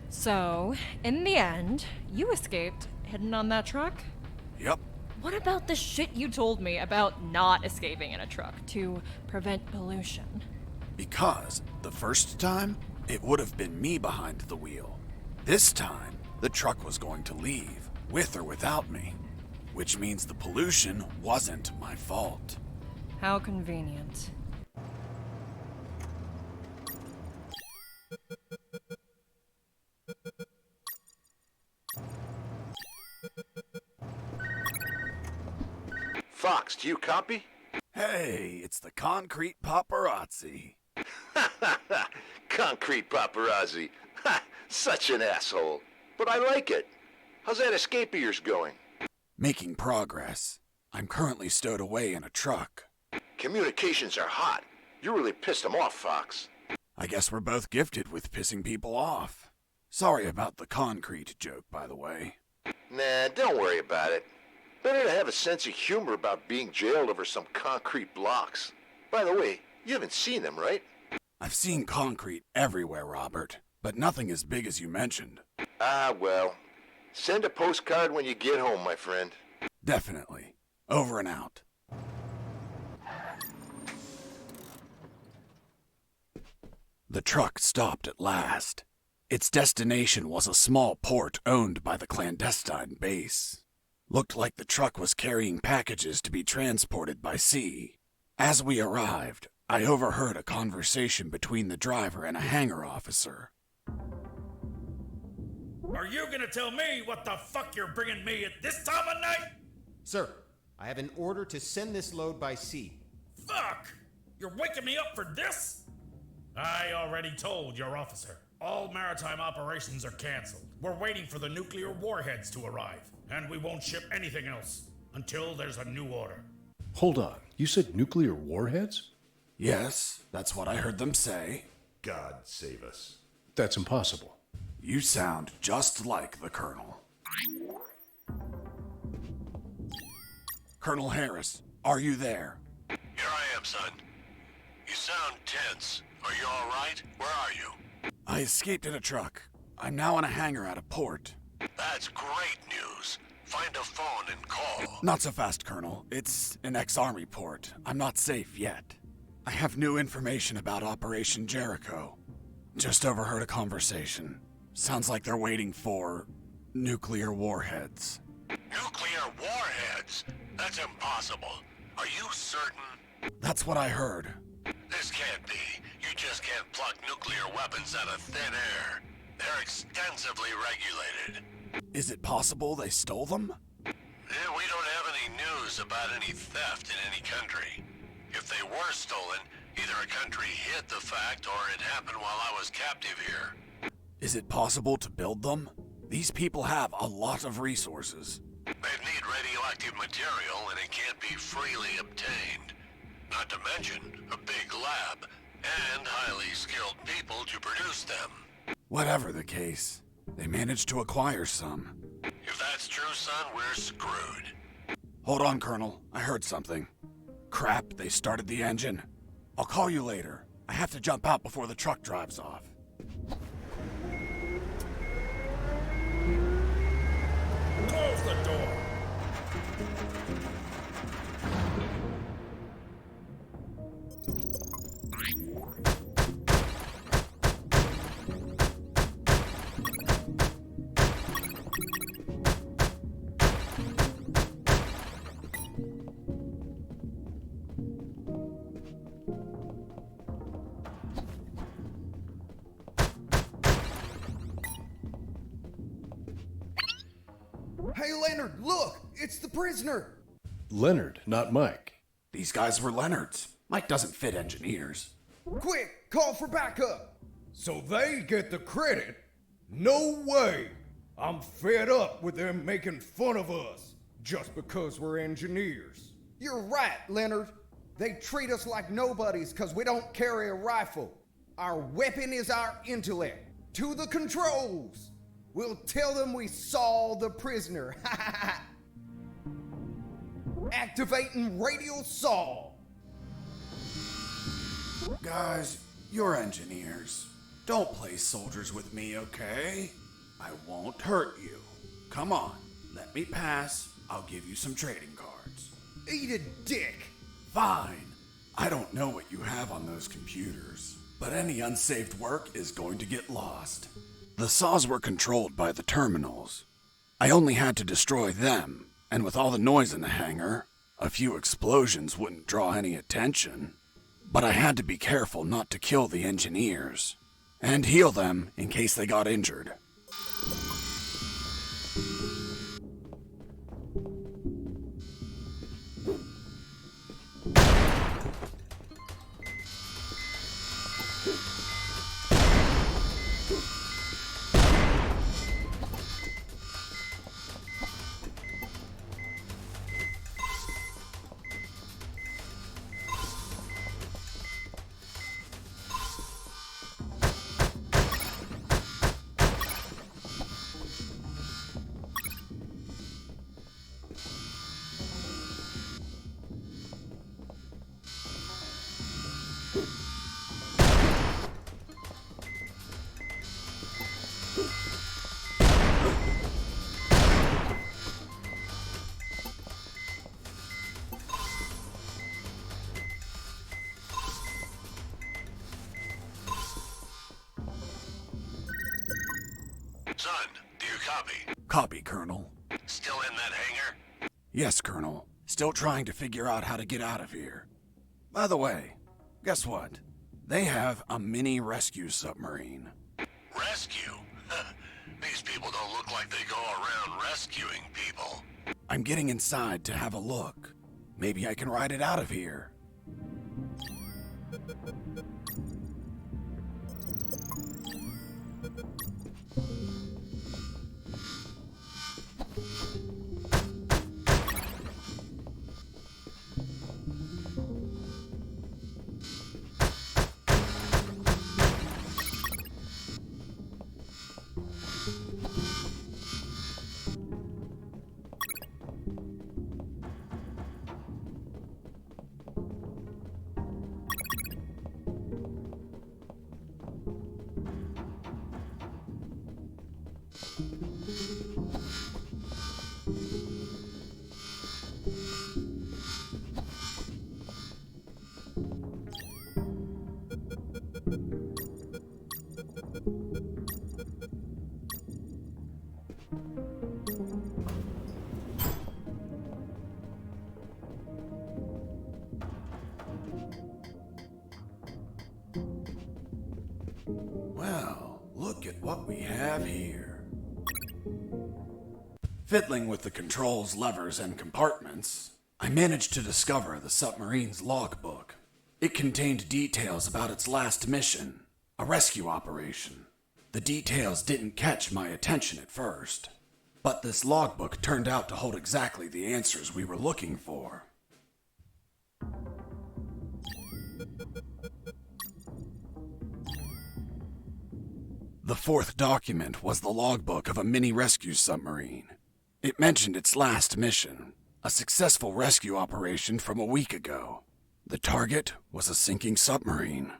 So, in the end, you escaped, hidden on that truck? Yep. What about the shit you told me about not escaping in a truck to prevent pollution? Because the first time, it would have been me behind the wheel. This time, the truck was going to leave, with or without me. Which means the pollution wasn't my fault. How convenient. Fox, do you copy? Hey, it's the concrete paparazzi. Concrete paparazzi. Ha! Such an asshole. But I like it. How's that escape of yours going? Making progress. I'm currently stowed away in a truck. Communications are hot. You really pissed them off, Fox. I guess we're both gifted with pissing people off. Sorry about the concrete joke, by the way. Nah, don't worry about it. Better to have a sense of humor about being jailed over some concrete blocks. By the way, you haven't seen them, right? I've seen concrete everywhere, Robert, but nothing as big as you mentioned. Ah, well. Send a postcard when you get home, my friend. Definitely. Over and out. The truck stopped at last. Its destination was a small port owned by the clandestine base. Looked like the truck was carrying packages to be transported by sea. As we arrived, I overheard a conversation between the driver and a hangar officer. Are you gonna tell me what the fuck you're bringing me at this time of night? Sir, I have an order to send this load by sea. Fuck! You're waking me up for this? I already told your officer. All maritime operations are canceled. We're waiting for the nuclear warheads to arrive, and we won't ship anything else until there's a new order. Hold on, you said nuclear warheads? Yes, that's what I heard them say. God save us. That's impossible. You sound just like the Colonel. Colonel Harris, are you there? Here I am, son. You sound tense. Are you all right? Where are you? I escaped in a truck. I'm now in a hangar at a port. That's great news. Find a phone and call. Not so fast, Colonel. It's an ex-Army port. I'm not safe yet. I have new information about Operation Jericho. Just overheard a conversation. Sounds like they're waiting for nuclear warheads. Nuclear warheads? That's impossible. Are you certain? That's what I heard. This can't be. You just can't pluck nuclear weapons out of thin air. They're extensively regulated. Is it possible they stole them? We don't have any news about any theft in any country. If they were stolen, either a country hid the fact or it happened while I was captive here. Is it possible to build them? These people have a lot of resources. They'd need radioactive material and it can't be freely obtained. Not to mention a big lab and highly skilled people to produce them. Whatever the case, they managed to acquire some. If that's true, son, we're screwed. Hold on, Colonel. I heard something. Crap, they started the engine. I'll call you later. I have to jump out before the truck drives off. Close the door. Hey, Leonard, look! It's the prisoner! Leonard, not Mike. These guys were Leonard's. Mike doesn't fit engineers. Quick, call for backup! So they get the credit? No way! I'm fed up with them making fun of us just because we're engineers. You're right, Leonard. They treat us like nobodies because we don't carry a rifle. Our weapon is our intellect. To the controls! We'll tell them we saw the prisoner. Activating radial saw. Guys, you're engineers. Don't play soldiers with me, okay? I won't hurt you. Come on, let me pass. I'll give you some trading cards. Eat a dick! Fine. I don't know what you have on those computers, but any unsaved work is going to get lost. The saws were controlled by the terminals. I only had to destroy them, and with all the noise in the hangar, a few explosions wouldn't draw any attention. But I had to be careful not to kill the engineers, and heal them in case they got injured. Son, do you copy? Copy, Colonel. Still in that hangar? Yes, Colonel. Still trying to figure out how to get out of here. By the way, guess what? They have a mini rescue submarine. Rescue? These people don't look like they go around rescuing people. I'm getting inside to have a look. Maybe I can ride it out of here. Well, look at what we have here. Fiddling with the controls, levers, and compartments, I managed to discover the submarine's logbook. It contained details about its last mission, a rescue operation. The details didn't catch my attention at first, but this logbook turned out to hold exactly the answers we were looking for. The fourth document was the logbook of a mini rescue submarine. It mentioned its last mission, a successful rescue operation from a week ago. The target was a sinking submarine.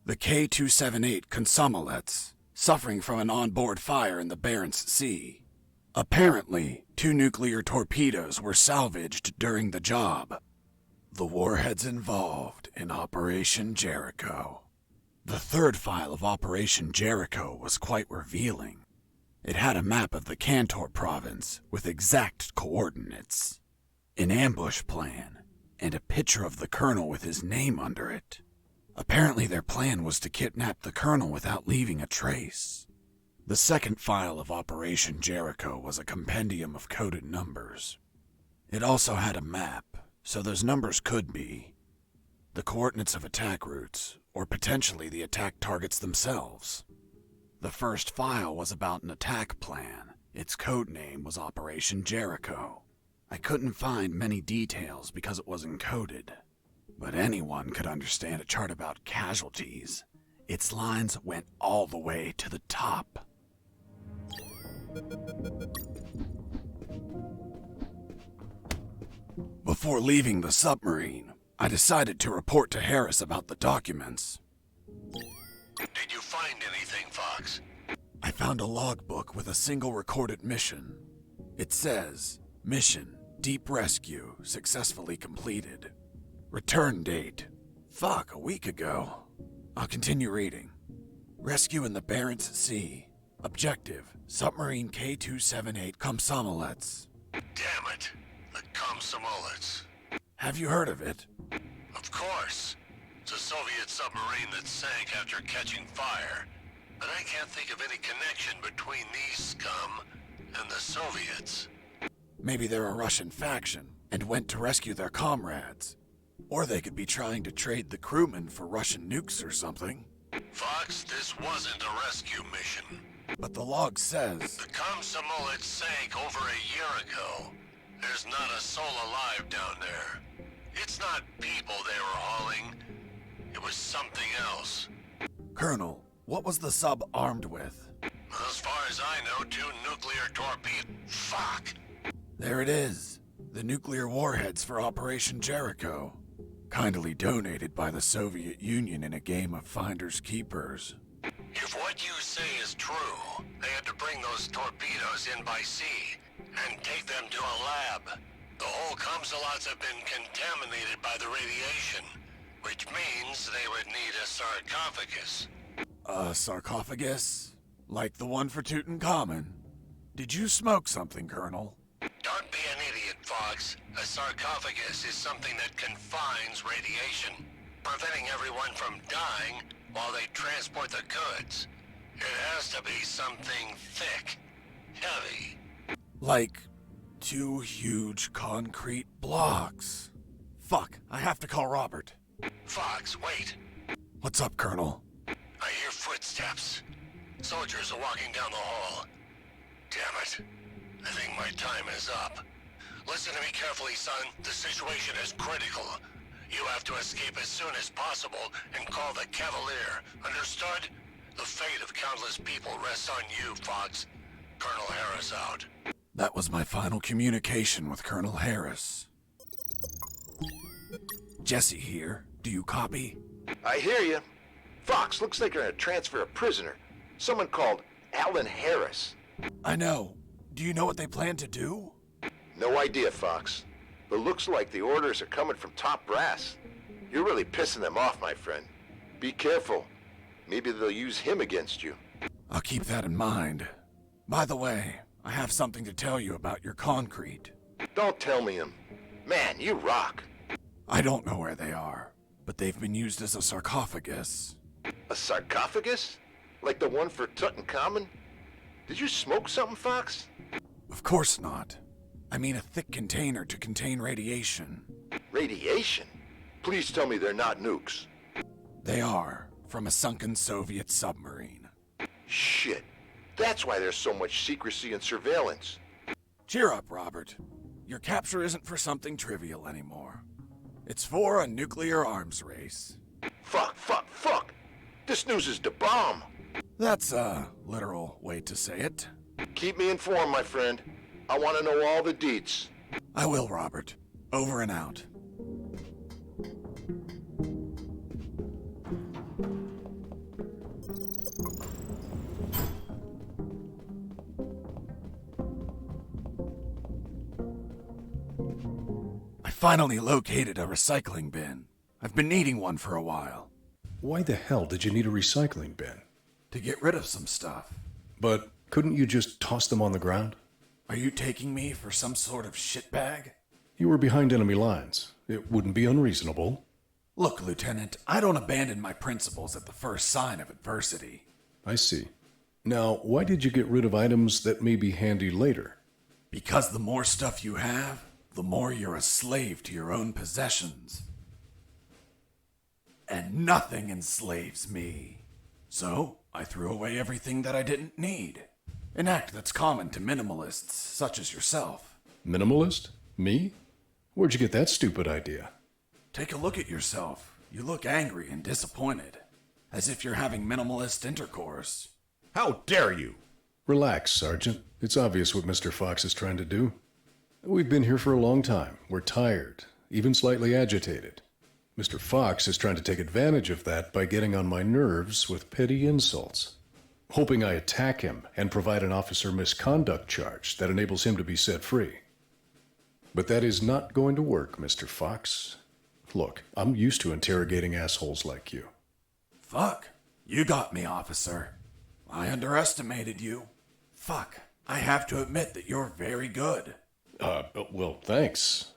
The K-278 Consomelets, suffering from an onboard fire in the Barents Sea. Apparently, 2 nuclear torpedoes were salvaged during the job. The warheads involved in Operation Jericho. The third file of Operation Jericho was quite revealing. It had a map of the Kantor province with exact coordinates, an ambush plan, and a picture of the colonel with his name under it. Apparently their plan was to kidnap the colonel without leaving a trace. The second file of Operation Jericho was a compendium of coded numbers. It also had a map, so those numbers could be the coordinates of attack routes, or potentially the attack targets themselves. The first file was about an attack plan. Its code name was Operation Jericho. I couldn't find many details because it was encoded, but anyone could understand a chart about casualties. Its lines went all the way to the top. Before leaving the submarine, I decided to report to Harris about the documents. Did you find anything, Fox? I found a logbook with a single recorded mission. It says, Mission, Deep Rescue, successfully completed. Return date. Fuck, a week ago. I'll continue reading. Rescue in the Barents Sea. Objective, Submarine K-278 Komsomolets. Damn it. The Komsomolets. Have you heard of it? Of course. It's a Soviet submarine that sank after catching fire. But I can't think of any connection between these scum and the Soviets. Maybe they're a Russian faction and went to rescue their comrades. Or they could be trying to trade the crewmen for Russian nukes or something. Fox, this wasn't a rescue mission. But the log says... The Komsomolets sank over a year ago. There's not a soul alive down there. It's not people they were hauling. It was something else. Colonel, what was the sub armed with? As far as I know, 2 nuclear torpedoes. Fuck! There it is. The nuclear warheads for Operation Jericho. Kindly donated by the Soviet Union in a game of finders keepers. If what you say is true, they had to bring those torpedoes in by sea and take them to a lab. The whole Komsomolets have been contaminated by the radiation, which means they would need a sarcophagus. A sarcophagus? Like the one for Tutankhamun? Did you smoke something, Colonel? Don't be an idiot, Fox. A sarcophagus is something that confines radiation, preventing everyone from dying while they transport the goods. It has to be something thick, heavy. Like 2 huge concrete blocks. Fuck, I have to call Robert. Fox, wait. What's up, Colonel? I hear footsteps. Soldiers are walking down the hall. Damn it. I think my time is up. Listen to me carefully, son. The situation is critical. You have to escape as soon as possible and call the Cavalier. Understood? The fate of countless people rests on you, Fox. Colonel Harris out. That was my final communication with Colonel Harris. Jesse here. Do you copy? I hear you. Fox, looks like you're gonna transfer a prisoner. Someone called Alan Harris. I know. Do you know what they plan to do? No idea, Fox. But looks like the orders are coming from top brass. You're really pissing them off, my friend. Be careful. Maybe they'll use him against you. I'll keep that in mind. By the way, I have something to tell you about your concrete. Don't tell me him. Man, you rock. I don't know where they are, but they've been used as a sarcophagus. A sarcophagus? Like the one for Tutankhamun? Did you smoke something, Fox? Of course not. I mean a thick container to contain radiation. Radiation? Please tell me they're not nukes. They are, from a sunken Soviet submarine. Shit. That's why there's so much secrecy and surveillance. Cheer up, Robert. Your capture isn't for something trivial anymore. It's for a nuclear arms race. Fuck. This news is the bomb. That's a literal way to say it. Keep me informed, my friend. I want to know all the deets. I will, Robert. Over and out. I finally located a recycling bin. I've been needing one for a while. Why the hell did you need a recycling bin? To get rid of some stuff. But couldn't you just toss them on the ground? Are you taking me for some sort of shitbag? You were behind enemy lines. It wouldn't be unreasonable. Look, Lieutenant, I don't abandon my principles at the first sign of adversity. I see. Now, why did you get rid of items that may be handy later? Because the more stuff you have, the more you're a slave to your own possessions. And nothing enslaves me. So, I threw away everything that I didn't need. An act that's common to minimalists such as yourself. Minimalist? Me? Where'd you get that stupid idea? Take a look at yourself. You look angry and disappointed. As if you're having minimalist intercourse. How dare you? Relax, Sergeant. It's obvious what Mr. Fox is trying to do. We've been here for a long time. We're tired, even slightly agitated. Mr. Fox is trying to take advantage of that by getting on my nerves with petty insults, hoping I attack him and provide an officer misconduct charge that enables him to be set free. But that is not going to work, Mr. Fox. Look, I'm used to interrogating assholes like you. Fuck. You got me, officer. I underestimated you. Fuck. I have to admit that you're very good. Well, thanks.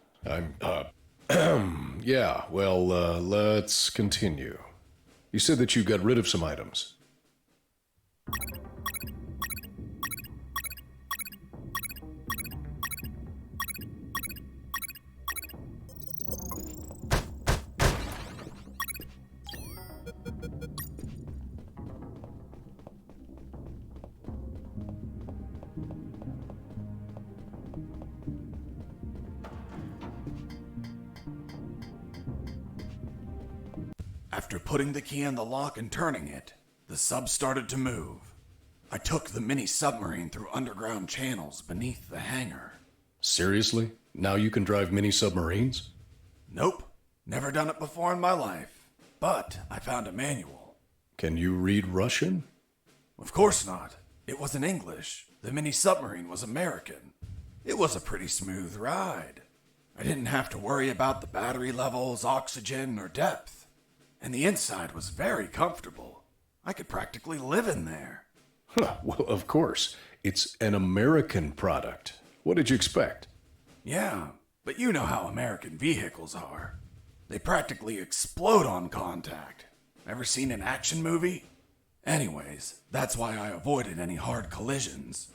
Yeah, well, let's continue. You said that you got rid of some items. After putting the key in the lock and turning it, the sub started to move. I took the mini submarine through underground channels beneath the hangar. Seriously? Now you can drive mini submarines? Nope. Never done it before in my life. But I found a manual. Can you read Russian? Of course not. It was in English. The mini submarine was American. It was a pretty smooth ride. I didn't have to worry about the battery levels, oxygen, or depth. And the inside was very comfortable. I could practically live in there. Well, of course. It's an American product. What did you expect? Yeah, but you know how American vehicles are. They practically explode on contact. Ever seen an action movie? Anyways, that's why I avoided any hard collisions.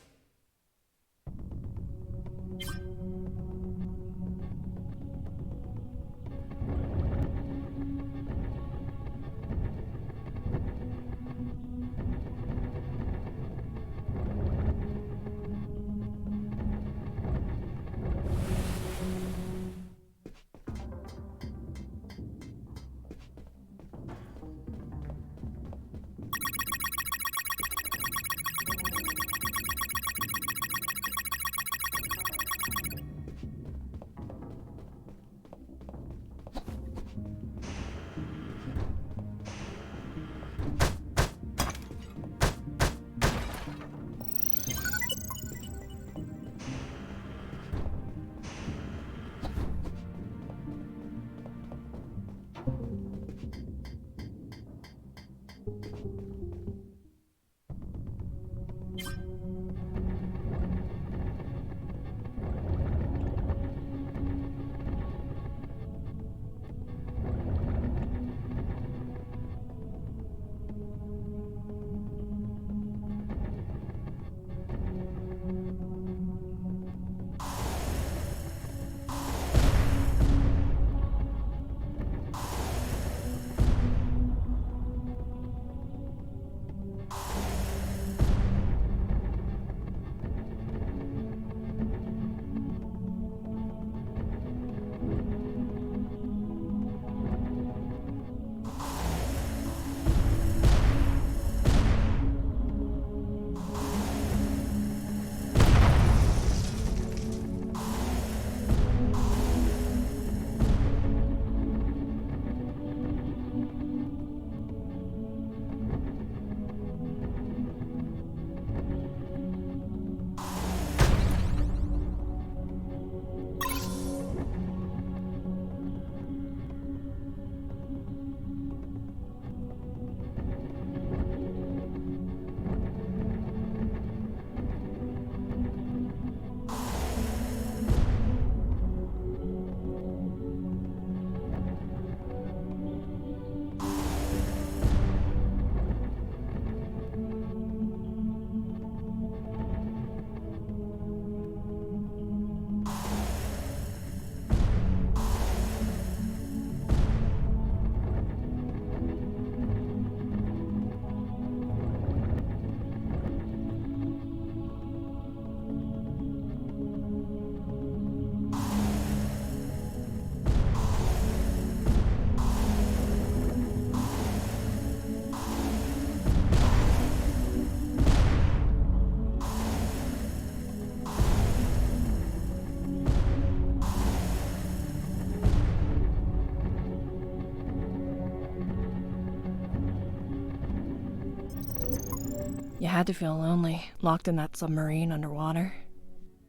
You had to feel lonely, locked in that submarine underwater.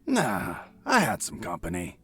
Nah, I had some company.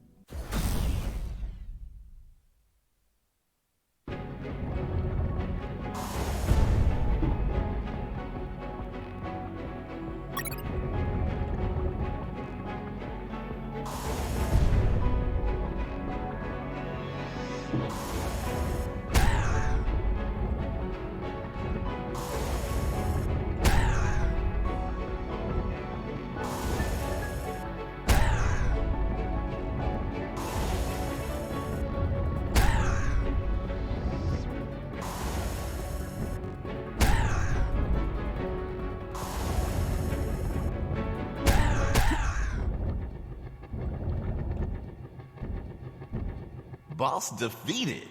Boss defeated.